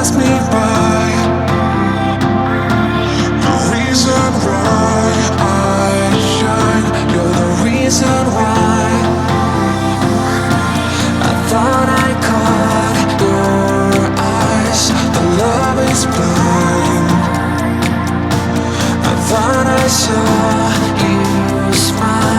ask me why, the reason why I shine. You're the reason why I thought I caught your eyes. The love is blind. I thought I saw you smile.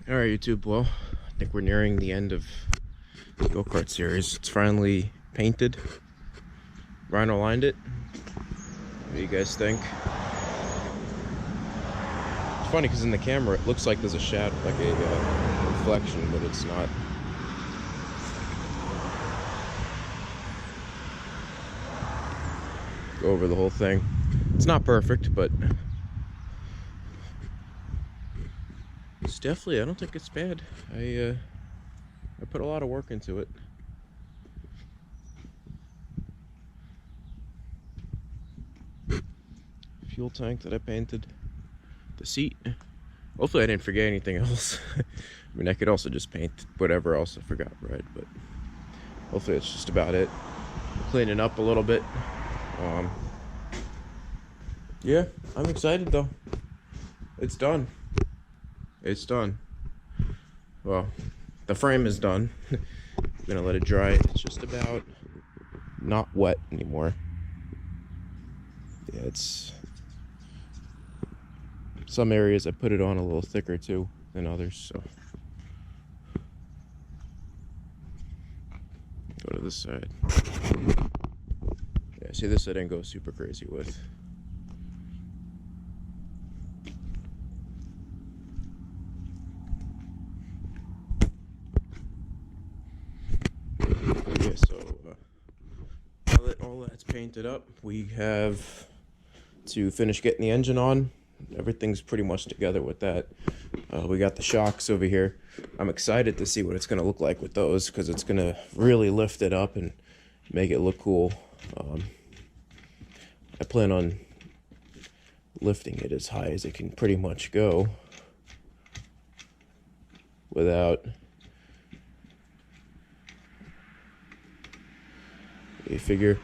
Alright YouTube, well, I think we're nearing the end of the go-kart series. It's finally painted. Rhino lined it. What do you guys think? It's funny because in the camera it looks like there's a shadow, like a reflection, but it's not. Go over the whole thing. It's not perfect, but it's definitely, I don't think it's bad. I put a lot of work into it. fuel tank that I painted. The seat. Hopefully I didn't forget anything else. I mean, I could also just paint whatever else I forgot, right? But hopefully it's just about it. Cleaning up a little bit. Yeah, I'm excited though. It's done. It's done. Well, the frame is done. I'm gonna let it dry. It's just about not wet anymore. Yeah, it's some areas I put it on a little thicker too than others, so go to this side. Yeah, see, this I didn't go super crazy with. Yeah, so now that all that's painted up, we have to finish getting the engine on. Everything's pretty much together with that. We got the shocks over here. I'm excited to see what it's going to look like with those, because it's going to really lift it up and make it look cool. I plan on lifting it as high as it can pretty much go without a figure.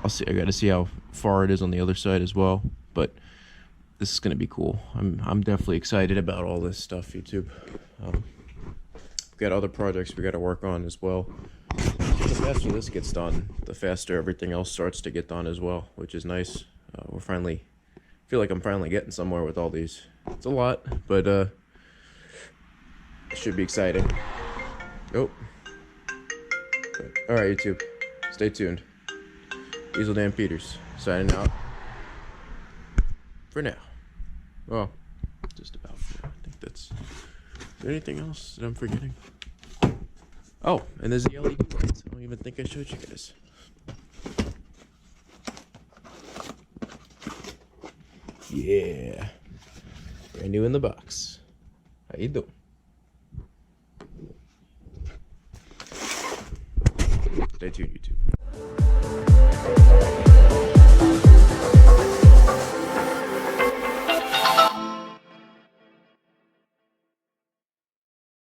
I'll see. I got to see how far it is on the other side as well. But this is gonna be cool. I'm definitely excited about all this stuff, YouTube. We've got other projects we got to work on as well. The faster this gets done, the faster everything else starts to get done as well, which is nice. We're finally, I feel like I'm finally getting somewhere with all these. It's a lot, but it should be exciting. Oh. All right, YouTube. Stay tuned. Diesel Dan Peters signing out for now. Well, just about for now. I think that's. Is there anything else that I'm forgetting? Oh, and there's the LED lights. I don't even think I showed you guys. Yeah. Brand new in the box. How you doing? Stay tuned, YouTube.